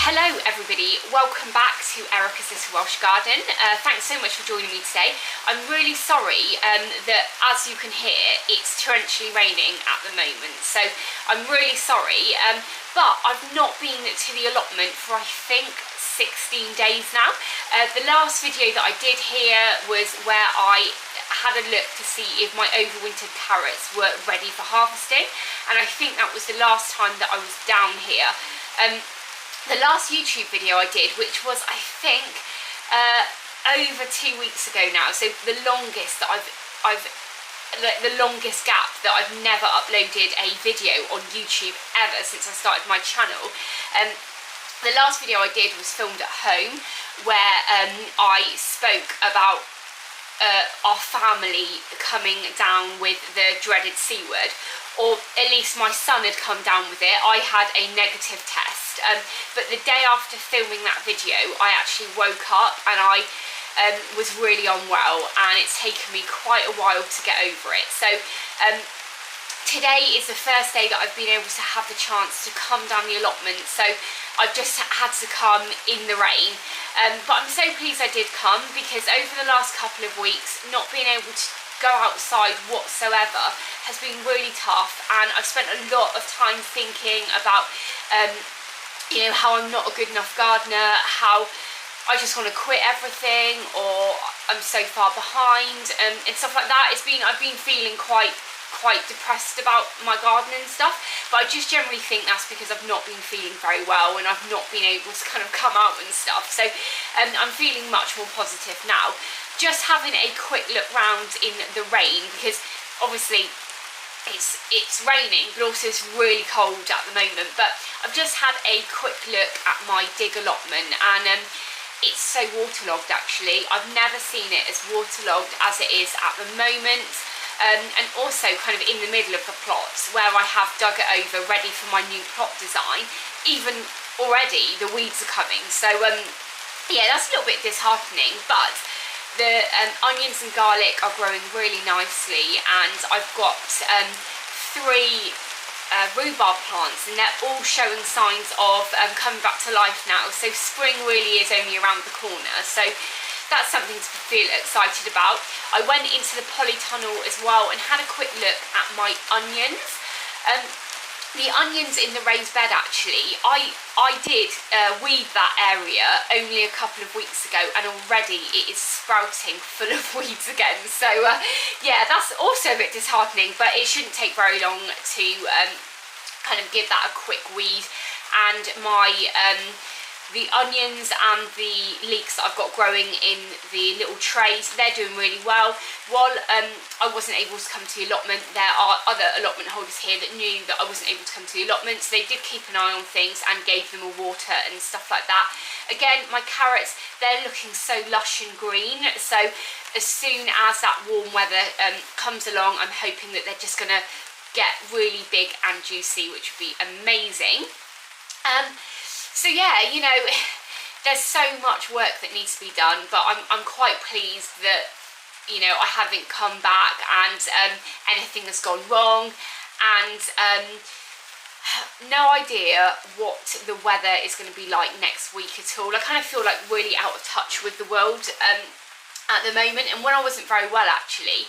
Hello everybody, welcome back to Erica's Little Welsh Garden. Thanks so much for joining me today. I'm really sorry that, as you can hear, it's torrentially raining at the moment, so I'm really sorry, but I've not been to the allotment for I think 16 days now. The last video that I did here was where I had a look to see if my overwintered carrots were ready for harvesting, and I think that was the last time that I was down here. The last YouTube video I did, which was I think over 2 weeks ago now, so the longest that the longest gap that I've never uploaded a video on YouTube ever since I started my channel. The last video I did was filmed at home, where I spoke about our family coming down with the dreaded C word, or at least my son had come down with it. I had a negative test, but the day after filming that video I actually woke up and I was really unwell, and it's taken me quite a while to get over it. So today is the first day that I've been able to have the chance to come down the allotment, so I've just had to come in the rain. But I'm so pleased I did come, because over the last couple of weeks not being able to go outside whatsoever has been really tough, and I've spent a lot of time thinking about you know, how I'm not a good enough gardener, how I just want to quit everything, or I'm so far behind, and stuff like that. I've been feeling quite depressed about my gardening and stuff, but I just generally think that's because I've not been feeling very well and I've not been able to kind of come out and stuff. So I'm feeling much more positive now. Just having a quick look round in the rain, because obviously it's raining, but also it's really cold at the moment. But I've just had a quick look at my dig allotment, and it's so waterlogged actually. I've never seen it as waterlogged as it is at the moment. And also kind of in the middle of the plots where I have dug it over ready for my new plot design, even already the weeds are coming. So yeah, that's a little bit disheartening, but the onions and garlic are growing really nicely, and I've got 3 rhubarb plants, and they're all showing signs of coming back to life now. So spring really is only around the corner, so that's something to feel excited about. I went into the polytunnel as well and had a quick look at my onions. The onions in the raised bed, actually, I did weed that area only a couple of weeks ago, and already it is sprouting full of weeds again. So yeah, that's also a bit disheartening, but it shouldn't take very long to kind of give that a quick weed. And my the onions and the leeks that I've got growing in the little trays, they're doing really well. While I wasn't able to come to the allotment, there are other allotment holders here that knew that I wasn't able to come to the allotment, so they did keep an eye on things and gave them a water and stuff like that. Again, my carrots, they're looking so lush and green, so as soon as that warm weather comes along, I'm hoping that they're just going to get really big and juicy, which would be amazing. So yeah, you know, there's so much work that needs to be done, but I'm quite pleased that, you know, I haven't come back and anything has gone wrong, and no idea what the weather is going to be like next week at all. I kind of feel like really out of touch with the world at the moment, and when I wasn't very well actually,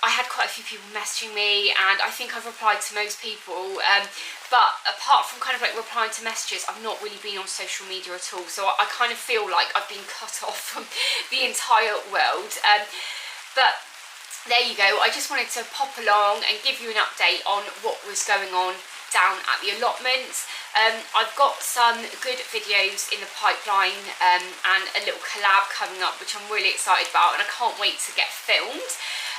I had quite a few people messaging me, and I think I've replied to most people, but apart from kind of like replying to messages, I've not really been on social media at all, so I kind of feel like I've been cut off from the entire world. But there you go, I just wanted to pop along and give you an update on what was going on down at the allotment. I've got some good videos in the pipeline, and a little collab coming up, which I'm really excited about, and I can't wait to get filmed.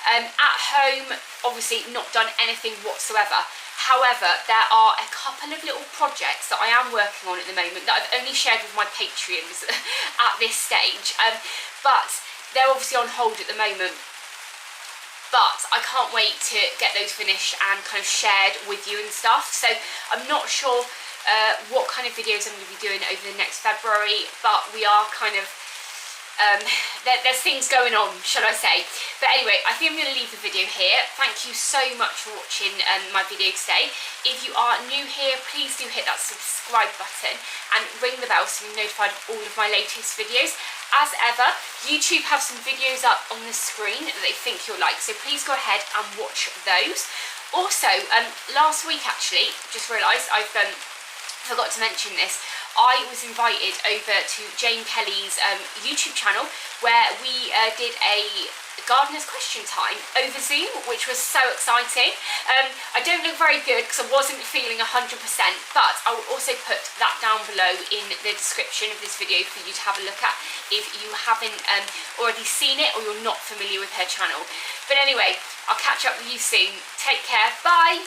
At home, obviously not done anything whatsoever. However, there are a couple of little projects that I am working on at the moment that I've only shared with my Patreons at this stage, but they're obviously on hold at the moment. But I can't wait to get those finished and kind of shared with you and stuff. So I'm not sure what kind of videos I'm going to be doing over the next February, but we are kind of there's things going on, shall I say. But anyway, I think I'm going to leave the video here. Thank you so much for watching my video today. If you are new here, please do hit that subscribe button and ring the bell so you're notified of all of my latest videos. As ever, YouTube have some videos up on the screen that they think you'll like, so please go ahead and watch those. Also, last week actually, just realised I've forgot to mention this, I was invited over to Jane Kelly's YouTube channel where we did a gardener's question time over Zoom, which was so exciting. I don't look very good because I wasn't feeling 100%, but I will also put that down below in the description of this video for you to have a look at if you haven't already seen it or you're not familiar with her channel. But anyway, I'll catch up with you soon. Take care. Bye.